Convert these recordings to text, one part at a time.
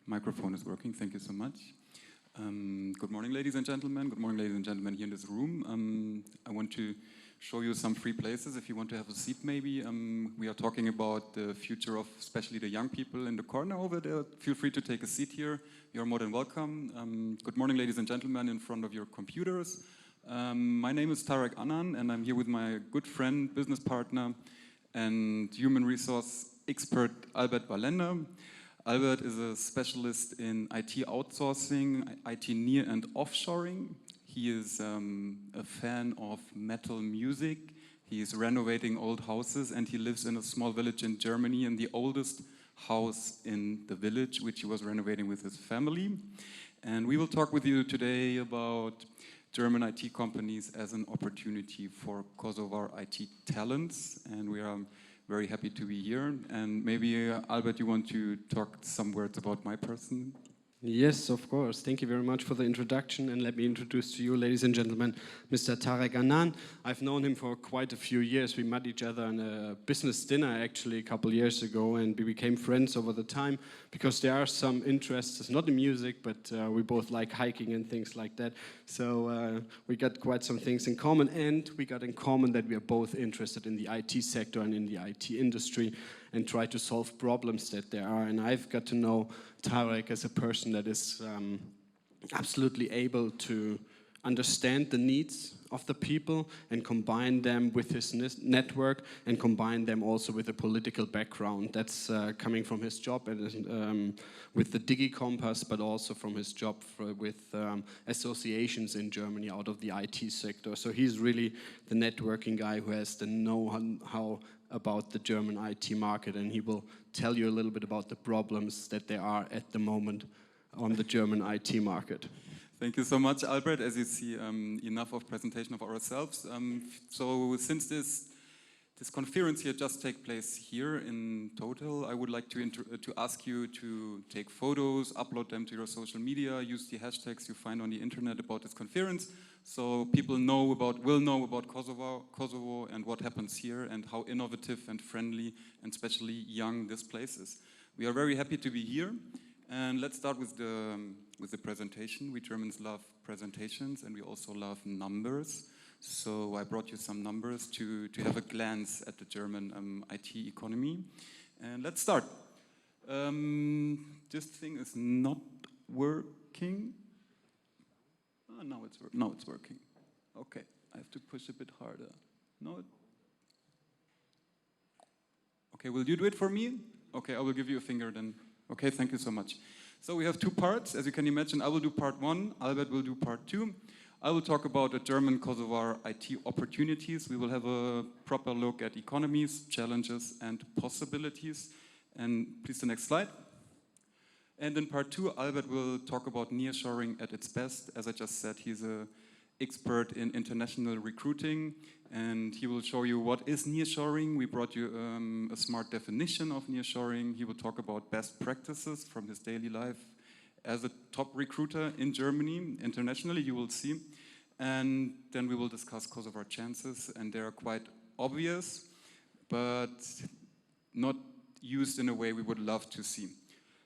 Microphone is working, thank you so much. Good morning, ladies and gentlemen. Good morning, ladies and gentlemen here in this room. I want to show you some free places if you want to have a seat maybe. We are talking about the future of especially the young people in the corner over there. Feel free to take a seat here. You're more than welcome. Good morning, ladies and gentlemen in front of your computers. My name is Tarek Annan and I'm here with my good friend, business partner and human resource expert Albert Vallendar. Albert is a specialist in IT outsourcing, IT near and offshoring. He is a fan of metal music. He is renovating old houses and he lives in a small village in Germany, in the oldest house in the village, which he was renovating with his family. And we will talk with you today about German IT companies as an opportunity for Kosovo IT talents. And we are very happy to be here. And maybe, Albert, you want to talk some words about my person? Yes, of course. Thank you very much for the introduction. And let me introduce to you, ladies and gentlemen, Mr. Tarek Annan. I've known him for quite a few years. We met each other in a business dinner, actually, a couple years ago. And we became friends over the time because there are some interests, not in music, but we both like hiking and things like that. So we got quite some things in common. And we got in common that we are both interested in the IT sector and in the IT industry and try to solve problems that there are. And I've got to know Tarek as a person that is absolutely able to understand the needs of the people and combine them with his network and combine them also with a political background. That's coming from his job and, with the DigiKompass, but also from his job with associations in Germany out of the IT sector. So he's really the networking guy who has the know-how about the German IT market, and he will tell you a little bit about the problems that there are at the moment on the German IT market. Thank you so much, Albert. As you see, enough of presentation of ourselves. So since this conference here just take place here in total, I would like to ask you to take photos, upload them to your social media, use the hashtags you find on the internet about this conference, so people will know about Kosovo and what happens here and how innovative and friendly and especially young this place is. We are very happy to be here, and let's start with the presentation. We Germans love presentations and we also love numbers. So I brought you some numbers to have a glance at the German IT economy. And let's start. This thing is not working. Oh, now it's working. Okay, I have to push a bit harder. No. Okay, will you do it for me? Okay, I will give you a finger then. Okay, thank you so much. So we have two parts. As you can imagine, I will do part one, Albert will do part two. I will talk about the German Kosovo IT opportunities. We will have a proper look at economies, challenges, and possibilities. And please, the next slide. And in part two, Albert will talk about nearshoring at its best. As I just said, he's an expert in international recruiting, and he will show you what is nearshoring. We brought you a smart definition of nearshoring. He will talk about best practices from his daily life as a top recruiter in Germany, internationally, you will see. And then we will discuss Kosovo chances, and they are quite obvious, but not used in a way we would love to see.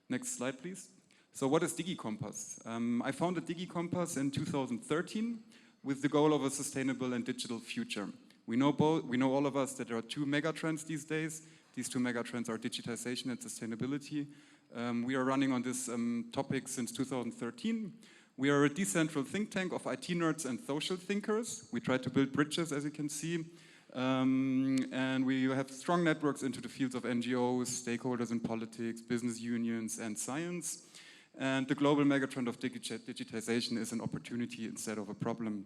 Next slide, please. So what is DigiKompass? I founded DigiKompass in 2013 with the goal of a sustainable and digital future. We know all of us that there are two megatrends these days. These two megatrends are digitization and sustainability. We are running on this topic since 2013. We are a decentral think tank of IT nerds and social thinkers. We try to build bridges, as you can see. And we have strong networks into the fields of NGOs, stakeholders in politics, business unions, and science. And the global megatrend of digitization is an opportunity instead of a problem.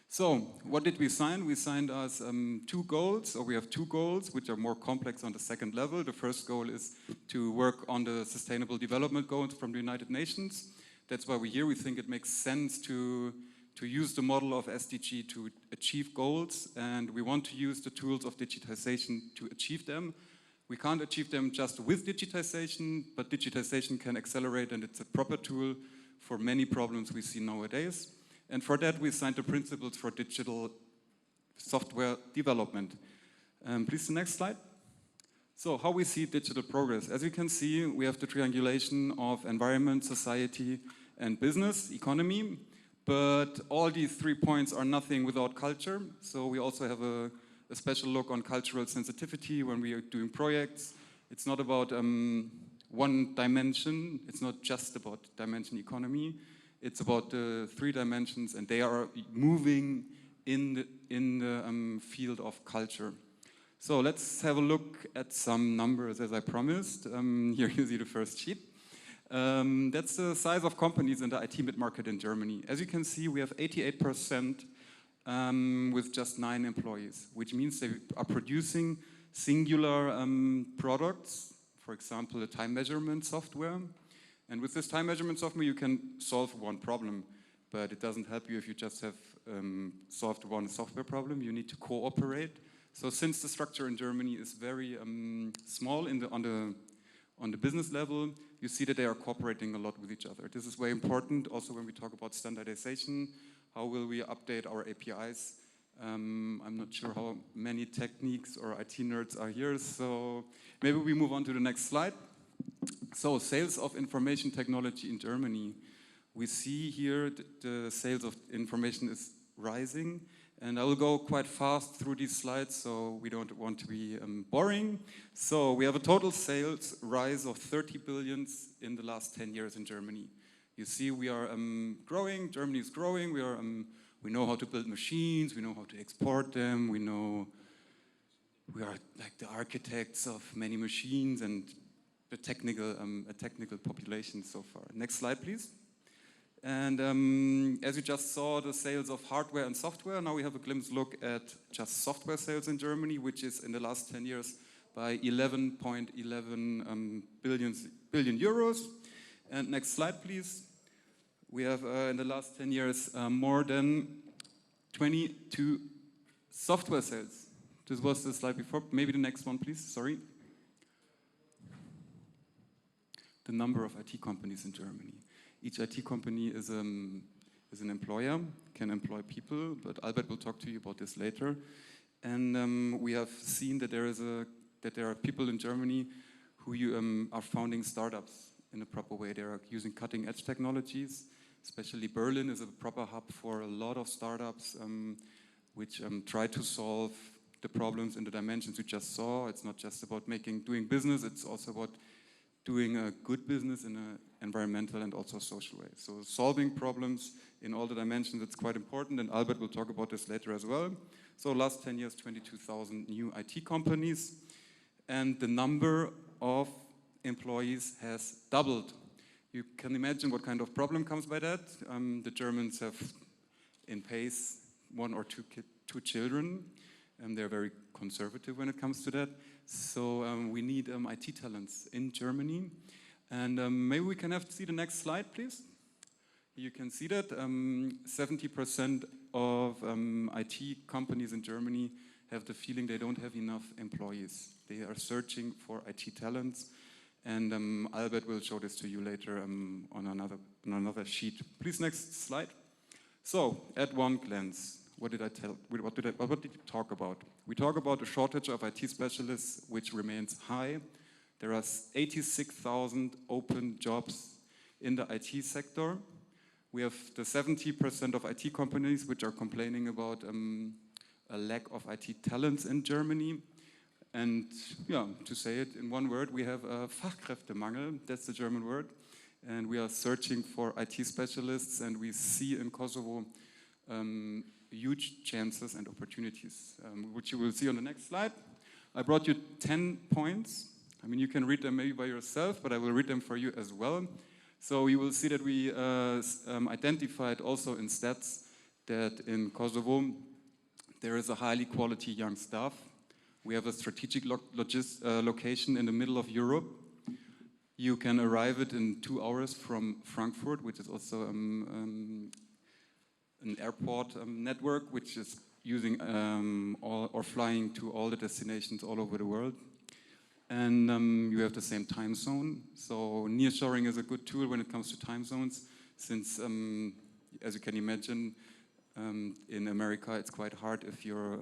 So, what did we sign? We signed us two goals, or we have two goals, which are more complex on the second level. The first goal is to work on the Sustainable Development Goals from the United Nations. That's why we're here. We think it makes sense to use the model of SDG to achieve goals, and we want to use the tools of digitization to achieve them. We can't achieve them just with digitization, but digitization can accelerate, and it's a proper tool for many problems we see nowadays. And for that, we signed the principles for digital software development. Please, the next slide. So how we see digital progress. As you can see, we have the triangulation of environment, society, and business, economy. But all these 3 points are nothing without culture. So we also have a special look on cultural sensitivity when we are doing projects. It's not about one dimension. It's not just about dimension economy. It's about the 3 dimensions, and they are moving in the field of culture. So let's have a look at some numbers, as I promised. Here you see the first sheet. That's the size of companies in the IT mid-market in Germany. As you can see, we have 88% with just 9 employees, which means they are producing singular products, for example, a time measurement software. And with this time measurement software, you can solve one problem, but it doesn't help you if you just have solved one software problem. You need to cooperate. So since the structure in Germany is very small on the business level, you see that they are cooperating a lot with each other. This is very important also when we talk about standardization. How will we update our APIs? I'm not sure how many techniques or IT nerds are here, so maybe we move on to the next slide. So sales of information technology in Germany. We see here the sales of information is rising. And I will go quite fast through these slides, so we don't want to be boring. So we have a total sales rise of 30 billions in the last 10 years in Germany. You see, we are growing. Germany is growing. We know how to build machines. We know how to export them. We are like the architects of many machines and a technical population so far. Next slide, please. And as you just saw, the sales of hardware and software, now we have a glimpse look at just software sales in Germany, which is in the last 10 years by 11.11 billion euros. And next slide, please. We have in the last 10 years more than 22 software sales. This was the slide before. Maybe the next one, please. Sorry. The number of IT companies in Germany. Each IT company is an employer, can employ people, but Albert will talk to you about this later. And we have seen that there are people in Germany who are founding startups in a proper way. They are using cutting-edge technologies. Especially Berlin is a proper hub for a lot of startups which try to solve the problems in the dimensions we just saw. It's not just about doing business, it's also about doing a good business in an environmental and also social way. So solving problems in all the dimensions, it's quite important, and Albert will talk about this later as well. So last 10 years, 22,000 new IT companies, and the number of employees has doubled. You can imagine what kind of problem comes by that. The Germans have in pace 1 or 2 children, and they're very conservative when it comes to that. So we need IT talents in Germany. And maybe we can see the next slide, please. You can see that 70% of IT companies in Germany have the feeling they don't have enough employees. They are searching for IT talents. And Albert will show this to you later on another sheet. Please, next slide. So, at one glance, what did we talk about? We talk about a shortage of IT specialists, which remains high. There are 86,000 open jobs in the IT sector. We have the 70% of IT companies which are complaining about a lack of IT talents in Germany. And yeah, to say it in one word, we have a Fachkräftemangel, that's the German word. And we are searching for IT specialists, and we see in Kosovo huge chances and opportunities, which you will see on the next slide. I brought you 10 points. I mean, you can read them maybe by yourself, but I will read them for you as well. So you will see that we identified also in stats that in Kosovo there is a highly quality young staff. We have a strategic location in the middle of Europe. You can arrive it in 2 hours from Frankfurt, which is also an airport network, which is using or flying to all the destinations all over the world. And you have the same time zone. So nearshoring is a good tool when it comes to time zones, since, as you can imagine, in America it's quite hard if your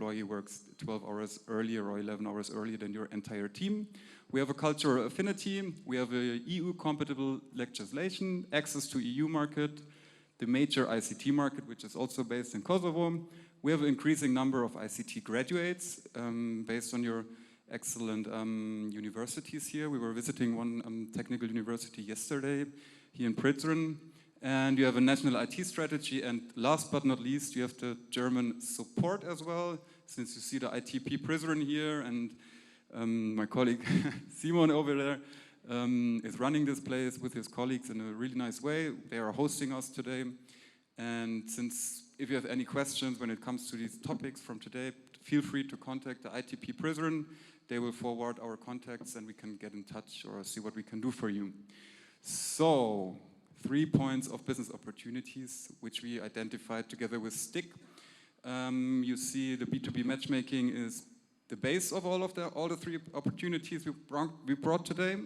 employee works 12 hours earlier or 11 hours earlier than your entire team. We have a cultural affinity. We have a EU-compatible legislation, access to EU market, the major ICT market, which is also based in Kosovo. We have an increasing number of ICT graduates based on your excellent universities here. We were visiting one technical university yesterday here in Prizren. And you have a national IT strategy. And last but not least, you have the German support as well, since you see the ITP Prizren here. And my colleague Simon over there is running this place with his colleagues in a really nice way. They are hosting us today. And since if you have any questions when it comes to these topics from today, feel free to contact the ITP Prizren. They will forward our contacts and we can get in touch or see what we can do for you. So, 3 points of business opportunities, which we identified together with STIC. You see the B2B matchmaking is the base of all the 3 opportunities we brought today.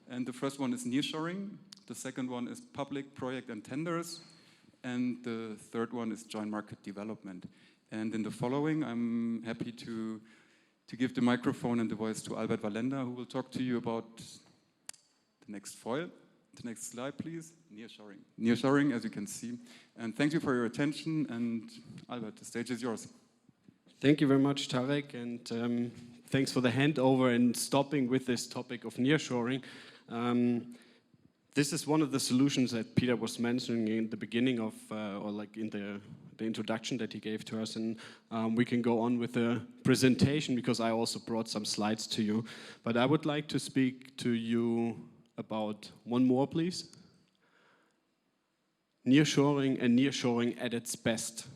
And the first one is nearshoring. The second one is public project and tenders. And the third one is joint market development. And in the following, I'm happy to give the microphone and the voice to Albert Vallendar, who will talk to you about the next foil. The next slide, please. Nearshoring. Nearshoring, as you can see. And thank you for your attention. And Albert, the stage is yours. Thank you very much, Tarek. And thanks for the handover and stopping with this topic of nearshoring. This is one of the solutions that Peter was mentioning in the beginning of, or like in the introduction that he gave to us. And we can go on with the presentation because I also brought some slides to you. But I would like to speak to you about one more, please. Nearshoring and nearshoring at its best.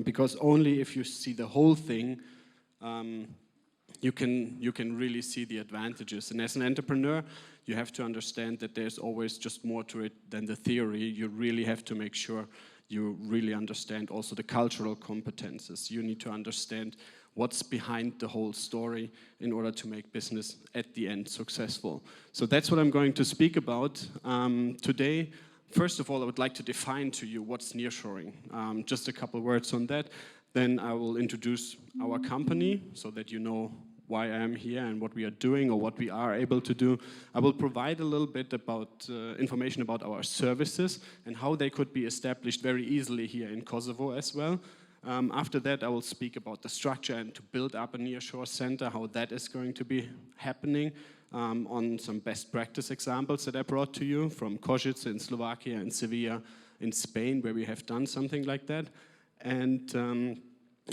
Because only if you see the whole thing, you can really see the advantages. And as an entrepreneur, you have to understand that there's always just more to it than the theory. You really have to make sure you really understand also the cultural competences. You need to understand what's behind the whole story in order to make business at the end successful. So that's what I'm going to speak about today. First of all, I would like to define to you what's nearshoring. Just a couple words on that. Then I will introduce our company so that you know why I am here and what we are doing or what we are able to do. I will provide a little bit about information about our services and how they could be established very easily here in Kosovo as well. After that, I will speak about the structure and to build up a nearshore center, how that is going to be happening on some best practice examples that I brought to you from Košice in Slovakia and Sevilla in Spain, where we have done something like that. And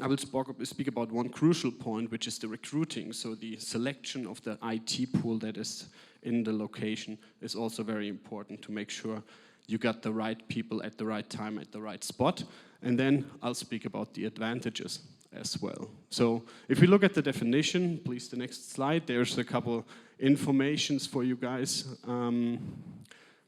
I will speak about one crucial point, which is the recruiting. So the selection of the IT pool that is in the location is also very important to make sure you got the right people at the right time, at the right spot. And then I'll speak about the advantages as well. So if we look at the definition, please the next slide, there's a couple informations for you guys.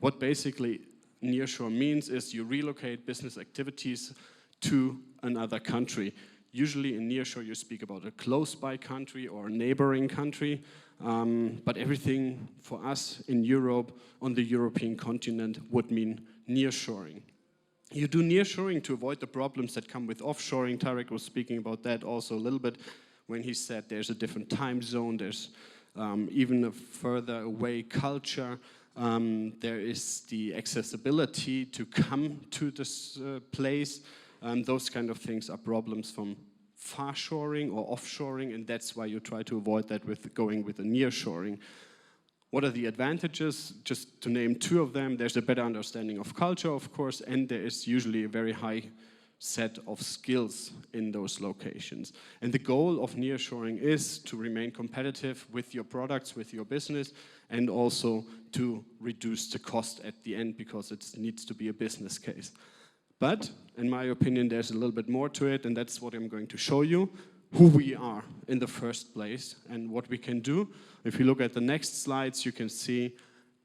What basically nearshore means is you relocate business activities to another country. Usually in nearshore you speak about a close-by country or a neighboring country, but everything for us in Europe, on the European continent, would mean nearshoring. You do nearshoring to avoid the problems that come with offshoring. Tarek was speaking about that also a little bit when he said there's a different time zone, there's even a further away culture. There is the accessibility to come to this place. Those kind of things are problems from farshoring or offshoring, and that's why you try to avoid that with going with a nearshoring. What are the advantages? Just to name 2 of them, there's a better understanding of culture, of course, and there is usually a very high set of skills in those locations. And the goal of nearshoring is to remain competitive with your products, with your business, and also to reduce the cost at the end because it needs to be a business case. But, in my opinion, there's a little bit more to it, and that's what I'm going to show you, who we are in the first place and what we can do. If you look at the next slides, you can see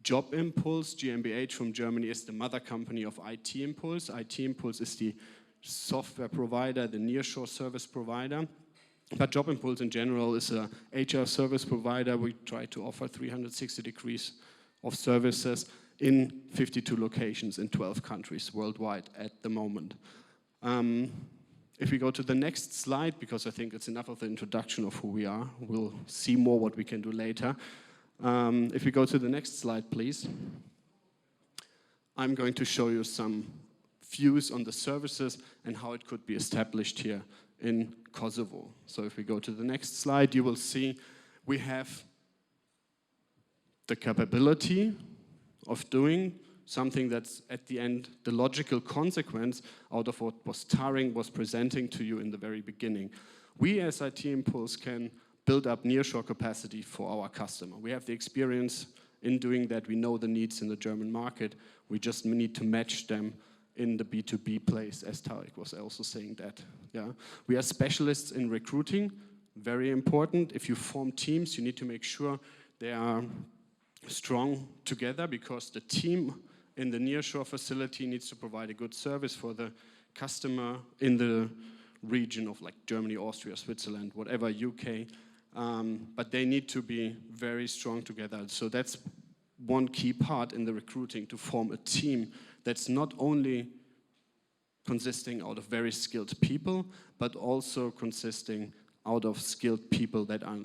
Job Impulse. GmbH from Germany is the mother company of IT Impulse. IT Impulse is the software provider, the nearshore service provider. But Job Impulse in general is a HR service provider. We try to offer 360 degrees of services in 52 locations in 12 countries worldwide at the moment. if we go to the next slide, because I think it's enough of the introduction of who we are, we'll see more what we can do later. If we go to the next slide, please. I'm going to show you some views on the services and how it could be established here in Kosovo. So if we go to the next slide, you will see we have the capability of doing something that's at the end the logical consequence out of what Tarek was presenting to you in the very beginning. We as IT Impulse can build up nearshore capacity for our customer. We have the experience in doing that. We know the needs in the German market. We just need to match them in the B2B place, as Tarek was also saying that. Yeah, we are specialists in recruiting, very important. If you form teams, you need to make sure they are strong together, because the team in the nearshore facility needs to provide a good service for the customer in the region of like Germany, Austria, Switzerland, whatever, UK. But they need to be very strong together. So that's one key part in the recruiting, to form a team that's not only consisting out of very skilled people, but also consisting out of skilled people that are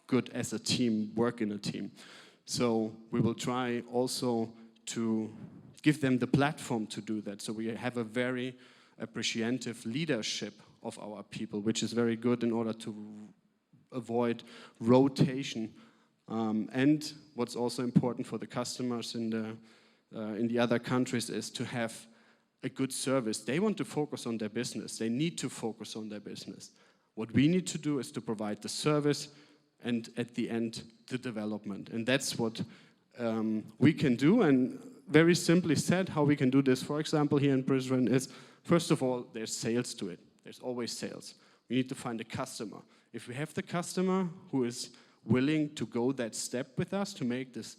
good as a team, work in a team. So we will try also to give them the platform to do that. So we have a very appreciative leadership of our people, which is very good in order to avoid rotation. And what's also important for the customers in the other countries is to have a good service. They want to focus on their business. They need to focus on their business. What we need to do is to provide the service and at the end, the development. And that's what we can do. And very simply said, how we can do this, for example, here in Brisbane is, first of all, there's sales to it. There's always sales. We need to find a customer. If we have the customer who is willing to go that step with us, to make this,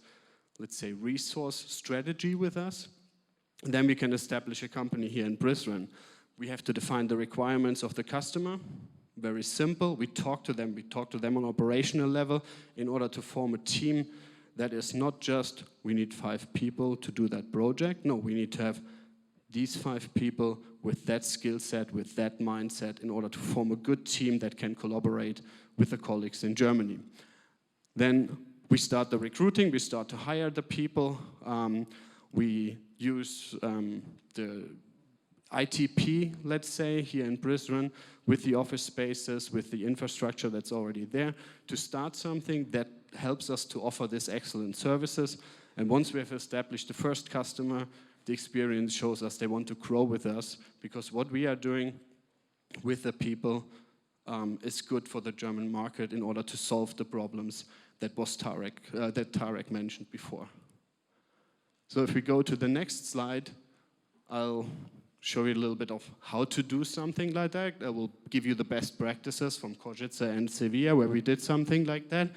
let's say, resource strategy with us, then we can establish a company here in Brisbane. We have to define the requirements of the customer. Very simple. We talk to them on operational level in order to form a team that is not just, we need 5 people to do that project. No, we need to have these 5 people with that skill set, with that mindset, in order to form a good team that can collaborate with the colleagues in Germany. Then we start the recruiting, we start to hire the people. We use the ITP, let's say, here in Brisbane, with the office spaces, with the infrastructure that's already there, to start something that helps us to offer these excellent services. And once we have established the first customer, the experience shows us they want to grow with us, because what we are doing with the people is good for the German market in order to solve the problems that Tarek mentioned before. So if we go to the next slide, I'll show you a little bit of how to do something like that. I will give you the best practices from Košice and Sevilla, where we did something like that.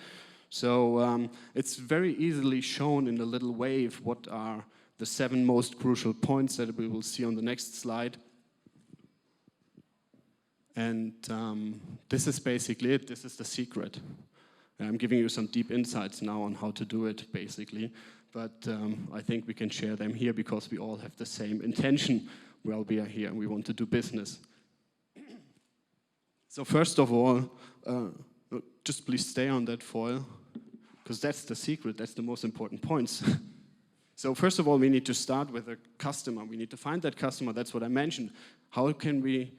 So it's very easily shown in a little wave what are the 7 most crucial points that we will see on the next slide. And this is basically it. This is the secret. And I'm giving you some deep insights now on how to do it, basically. But I think we can share them here because we all have the same intention while we are here and we want to do business. So first of all, just please stay on that foil, because that's the secret, that's the most important points. So first of all, we need to start with a customer. We need to find that customer, that's what I mentioned. How can we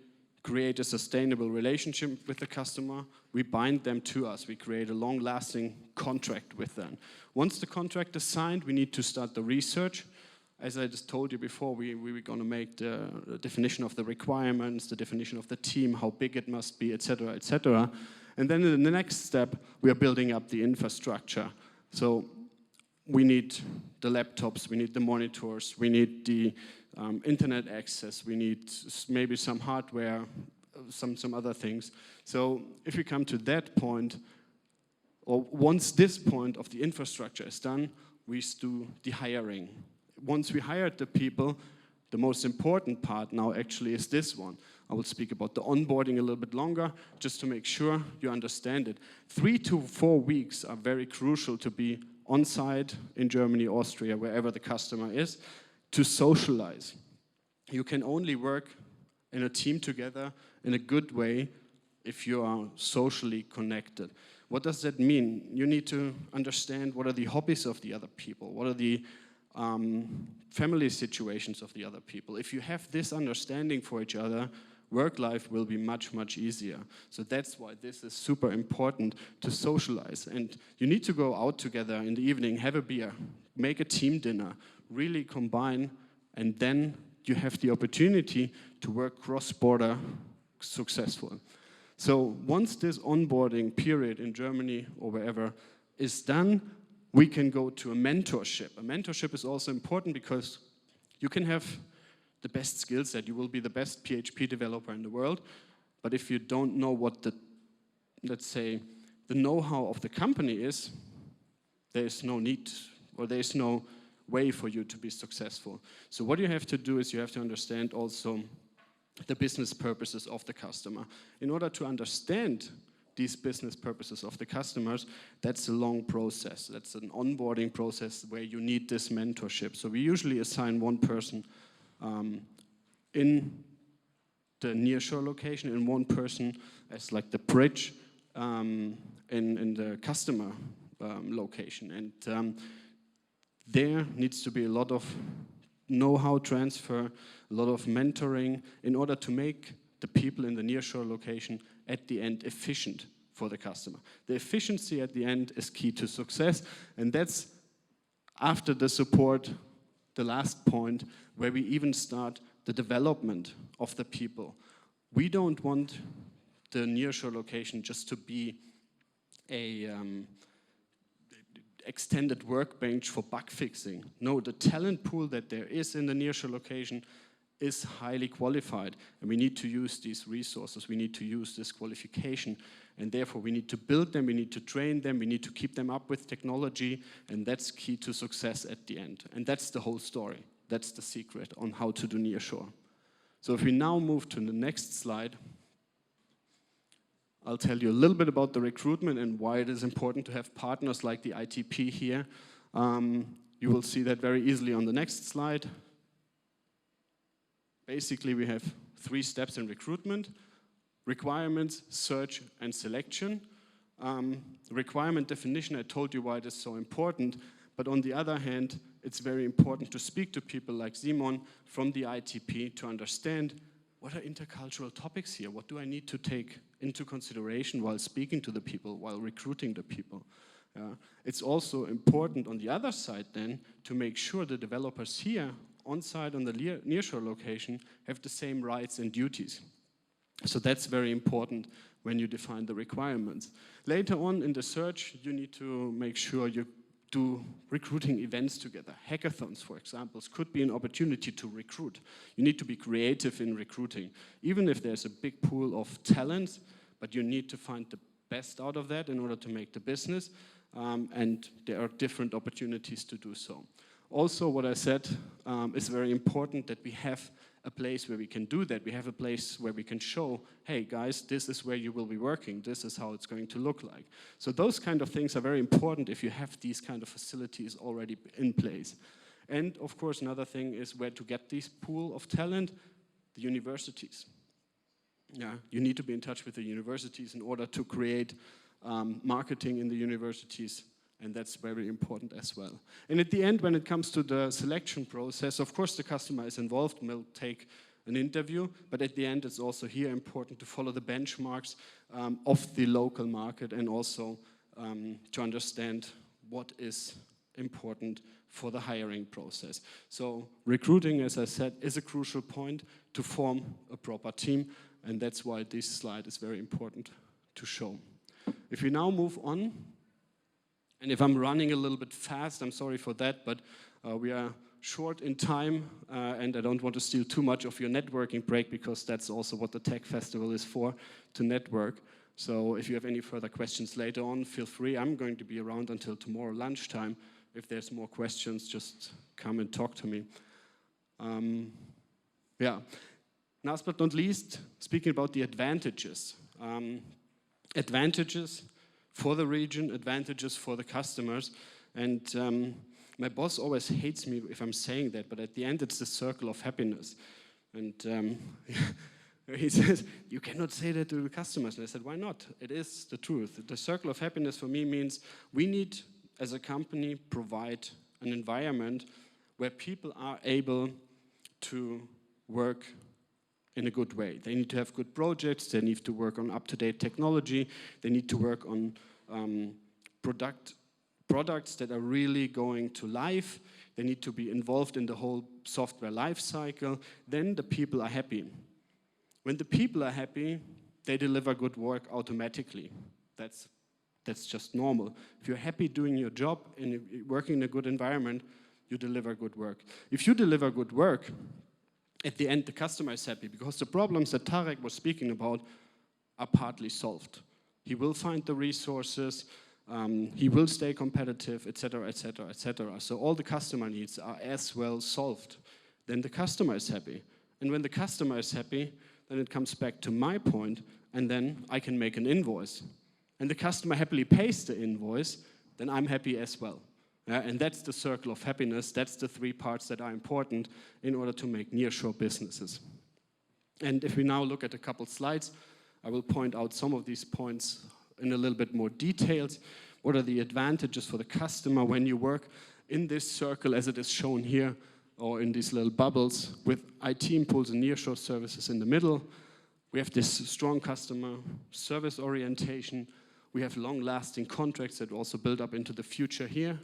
create a sustainable relationship with the customer? We bind them to us. We create a long-lasting contract with them. Once the contract is signed, we need to start the research. As I just told you before, we were going to make the definition of the requirements, the definition of the team, how big it must be, etc., etc. And then in the next step, we are building up the infrastructure. So we need the laptops, we need the monitors, we need the internet access, we need maybe some hardware, some other things. So if we come to that point, or once this point of the infrastructure is done, we do the hiring. Once we hired the people, the most important part now actually is this one. I will speak about the onboarding a little bit longer, just to make sure you understand it. 3 to 4 weeks are very crucial to be on site in Germany, Austria, wherever the customer is, to socialize. You can only work in a team together in a good way if you are socially connected. What does that mean? You need to understand what are the hobbies of the other people, what are the family situations of the other people. If you have this understanding for each other, work life will be much, much easier. So that's why this is super important to socialize. And you need to go out together in the evening, have a beer, make a team dinner, really combine, and then you have the opportunity to work cross-border successful. So once this onboarding period in Germany or wherever is done, we can go to a mentorship. A mentorship is also important because you can have the best skill set, you will be the best PHP developer in the world, but if you don't know what the, let's say, the know-how of the company is, there is no need, or there is no way for you to be successful. So what you have to do is you have to understand also the business purposes of the customer. In order to understand these business purposes of the customers, that's a long process. That's an onboarding process where you need this mentorship. So we usually assign one person in the nearshore location and one person as like the bridge in the customer location. And there needs to be a lot of know-how transfer, a lot of mentoring in order to make the people in the nearshore location at the end efficient for the customer. The efficiency at the end is key to success, and that's after the support, the last point, where we even start the development of the people. We don't want the nearshore location just to be a extended workbench for bug fixing. No, the talent pool that there is in the nearshore location is highly qualified, and we need to use these resources, we need to use this qualification, and therefore we need to build them, we need to train them, we need to keep them up with technology, and that's key to success at the end. And that's the whole story. That's the secret on how to do nearshore. So if we now move to the next slide, I'll tell you a little bit about the recruitment and why it is important to have partners like the ITP here. You will see that very easily on the next slide. Basically, we have 3 steps in recruitment: requirements, search, and selection. Requirement definition, I told you why it is so important, but on the other hand, it's very important to speak to people like Simon from the ITP to understand what are intercultural topics here, what do I need to take into consideration while speaking to the people, while recruiting the people. It's also important on the other side then to make sure the developers here on site on the nearshore location have the same rights and duties. So that's very important when you define the requirements. Later on in the search, you need to make sure you do recruiting events together. Hackathons, for example, could be an opportunity to recruit. You need to be creative in recruiting. Even if there's a big pool of talents, but you need to find the best out of that in order to make the business, and there are different opportunities to do so. Also, what I said is very important that we have a place where we can do that. We have a place where we can show, hey guys, this is where you will be working. This is how it's going to look like. So those kind of things are very important if you have these kind of facilities already in place. And of course, another thing is where to get this pool of talent, the universities. Yeah, you need to be in touch with the universities in order to create marketing in the universities. And that's very important as well. And at the end, when it comes to the selection process, of course the customer is involved and will take an interview, but at the end it's also here important to follow the benchmarks of the local market and also to understand what is important for the hiring process. So recruiting, as I said, is a crucial point to form a proper team, and that's why this slide is very important to show. If we now move on, and if I'm running a little bit fast, I'm sorry for that, but we are short in time, and I don't want to steal too much of your networking break, because that's also what the Tech Festival is for, to network. So if you have any further questions later on, feel free. I'm going to be around until tomorrow lunchtime. If there's more questions, just come and talk to me. Yeah. Last but not least, speaking about the advantages. Advantages for the region, advantages for the customers. And my boss always hates me if I'm saying that, but at the end it's the circle of happiness. And He says, you cannot say that to the customers. And I said, why not? It is the truth. The circle of happiness for me means we need, as a company, provide an environment where people are able to work in a good way. They need to have good projects, they need to work on up-to-date technology, they need to work on products that are really going to life, they need to be involved in the whole software life cycle. Then the people are happy. When the people are happy, they deliver good work automatically. That's just normal. If you're happy doing your job and working in a good environment, you deliver good work. If you deliver good work, at the end the customer is happy because the problems that Tarek was speaking about are partly solved. He will find the resources, he will stay competitive, etc., etc., etc. So all the customer needs are as well solved. Then the customer is happy. And when the customer is happy, then it comes back to my point, and then I can make an invoice. And the customer happily pays the invoice, then I'm happy as well. And that's the circle of happiness. That's the three parts that are important in order to make nearshore businesses. And if we now look at a couple slides, I will point out some of these points in a little bit more details. What are the advantages for the customer when you work in this circle as it is shown here, or in these little bubbles with IT impulse and nearshore services in the middle? We have this strong customer service orientation. We have long-lasting contracts that also build up into the future here.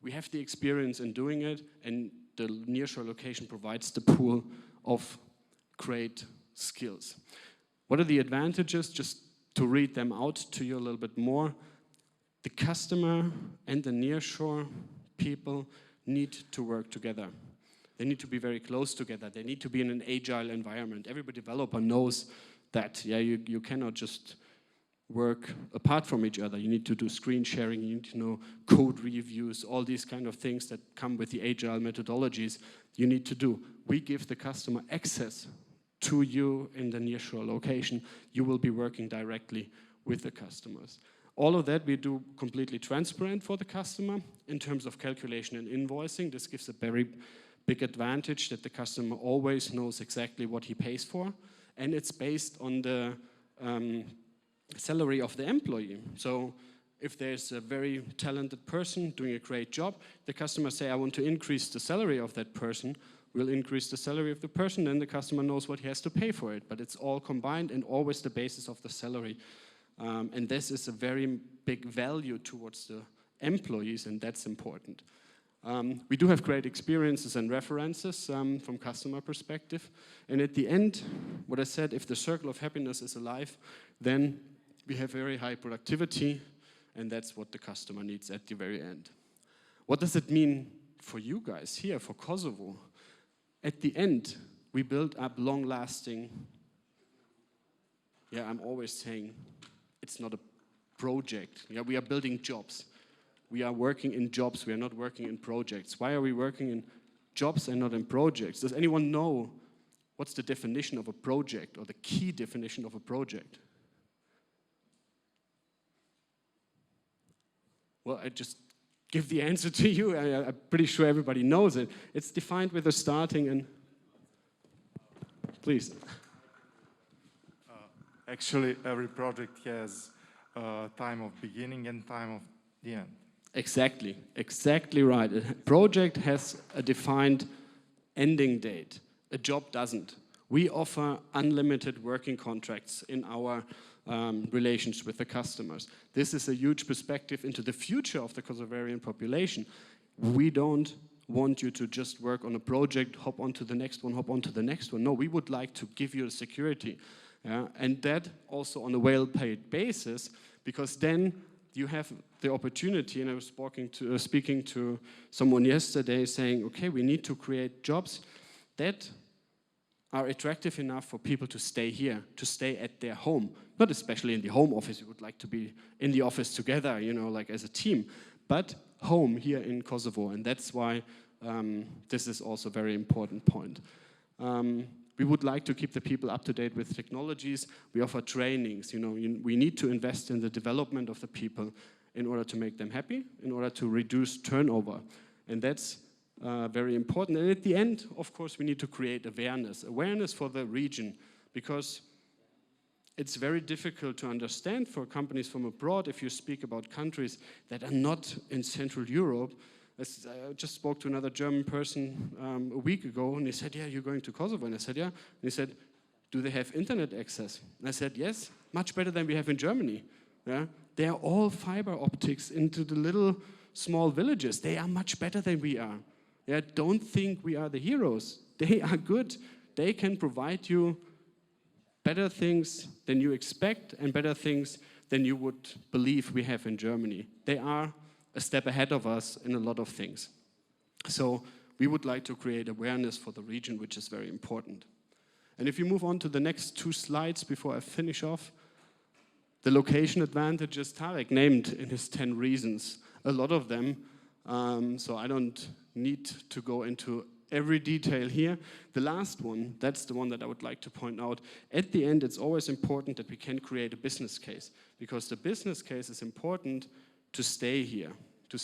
We have the experience in doing it, and the nearshore location provides the pool of great skills. What are the advantages? Just to read them out to you a little bit more. The customer and the nearshore people need to work together. They need to be very close together. They need to be in an agile environment. Every developer knows that. Yeah, you cannot just work apart from each other. You need to do screen sharing, you need to know code reviews, all these kind of things that come with the agile methodologies you need to do. We give the customer access to you in the nearshore location. You will be working directly with the customers. All of that we do completely transparent for the customer in terms of calculation and invoicing. This gives a very big advantage that the customer always knows exactly what he pays for, and it's based on the salary of the employee. So if there's a very talented person doing a great job, the customer say, I want to increase the salary of that person, we'll increase the salary of the person, then the customer knows what he has to pay for it. But it's all combined and always the basis of the salary. And this is a very big value towards the employees, and that's important. We do have great experiences and references from customer perspective. And at the end, what I said, if the circle of happiness is alive, then we have very high productivity, and that's what the customer needs at the very end. What does it mean for you guys here, for Kosovo? At the end, we build up long-lasting, I'm always saying it's not a project. Yeah, we are building jobs. We are working in jobs, we are not working in projects. Why are we working in jobs and not in projects? Does anyone know what's the definition of a project, or the key definition of a project? Well, I just give the answer to you. I'm pretty sure everybody knows it. It's defined with a starting and... Please. Actually, every project has time of beginning and time of the end. Exactly right. A project has a defined ending date. A job doesn't. We offer unlimited working contracts in our relations with the customers. This is a huge perspective into the future of the Kosovarian population. We don't want you to just work on a project, hop onto the next one, hop onto the next one. No, we would like to give you the security. And that also on a well-paid basis, because then you have the opportunity, and I was speaking to someone yesterday saying, okay, we need to create jobs that are attractive enough for people to stay here, to stay at their home. Not especially in the home office, we would like to be in the office together, like as a team, but home here in Kosovo, and that's why this is also a very important point. We would like to keep the people up to date with technologies. We offer trainings, we need to invest in the development of the people in order to make them happy, in order to reduce turnover, and that's very important. And at the end, of course, we need to create awareness for the region, because it's very difficult to understand for companies from abroad if you speak about countries that are not in Central Europe. I just spoke to another German person a week ago, and he said, yeah, you're going to Kosovo? And I said, yeah. And he said, do they have internet access? And I said, yes, much better than we have in Germany. Yeah? They are all fiber optics into the little small villages. They are much better than we are. Yeah? Don't think we are the heroes. They are good. They can provide you better things than you expect and better things than you would believe we have in Germany. They are a step ahead of us in a lot of things. So we would like to create awareness for the region, which is very important. And if you move on to the next 2 slides before I finish off, the location advantages Tarek named in his 10 reasons, a lot of them, so I don't need to go into every detail here. The last one, that's the one that I would like to point out. At the end, it's always important that we can create a business case, because the business case is important to stay here to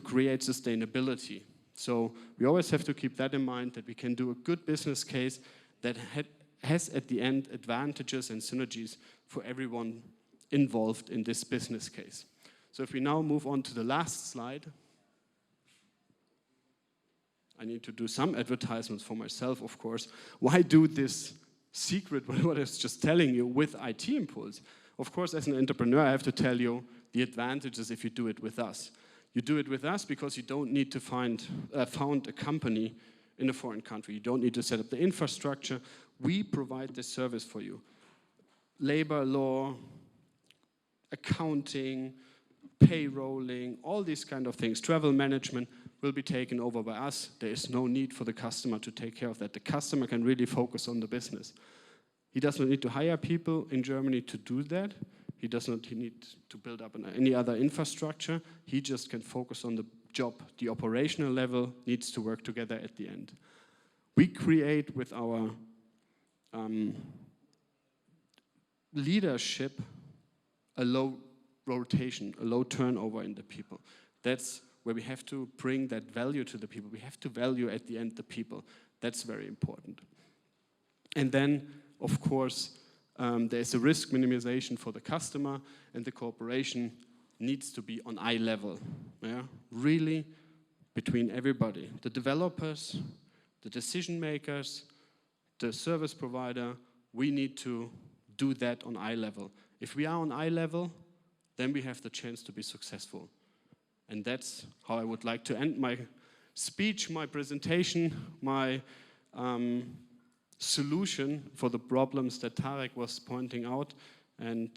create sustainability. So we always have to keep that in mind, that we can do a good business case that has at the end advantages and synergies for everyone involved in this business case. So if we now move on to the last slide, I need to do some advertisements for myself, of course. Why do this secret, what I was just telling you, with IT Impulse? Of course, as an entrepreneur, I have to tell you the advantages if you do it with us. You do it with us because you don't need to found a company in a foreign country. You don't need to set up the infrastructure. We provide this service for you. Labor law, accounting, payrolling, all these kind of things, travel management will be taken over by us. There is no need for the customer to take care of that. The customer can really focus on the business. He does not need to hire people in Germany to do that. He does not need to build up any other infrastructure. He just can focus on the job. The operational level needs to work together at the end. We create with our leadership a low rotation, a low turnover in the people. That's where we have to bring that value to the people. We have to value at the end the people. That's very important. And then, of course, there's a risk minimization for the customer, and the cooperation needs to be on eye level. Yeah? Really between everybody, the developers, the decision makers, the service provider. We need to do that on eye level. If we are on eye level, then we have the chance to be successful. And that's how I would like to end my speech, my presentation, my solution for the problems that Tarek was pointing out. And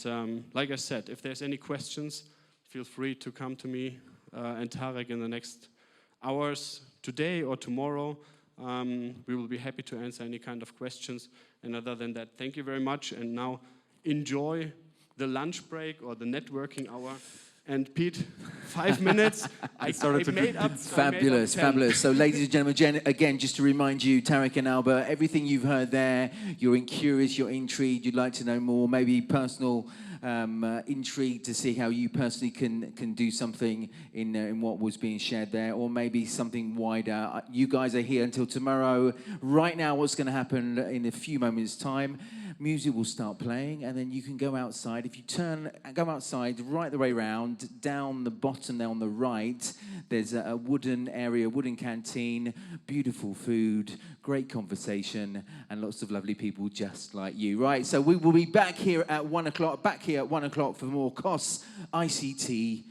like I said, if there's any questions, feel free to come to me and Tarek in the next hours, today or tomorrow. We will be happy to answer any kind of questions. And other than that, thank you very much. And now enjoy the lunch break or the networking hour. And Pete, 5 minutes. I made up. Fabulous, fabulous. So, ladies and gentlemen, again, just to remind you, Tarek and Albert, everything you've heard there, you're curious, you're intrigued, you'd like to know more, maybe personal intrigue to see how you personally can do something in what was being shared there, or maybe something wider. You guys are here until tomorrow. Right now, what's going to happen in a few moments' time, music will start playing, and then you can go outside. If you go outside right the way around, down the bottom there on the right, there's a wooden area, wooden canteen, beautiful food, great conversation, and lots of lovely people just like you. Right, so we will be back here at 1 o'clock, for more costs, ICT,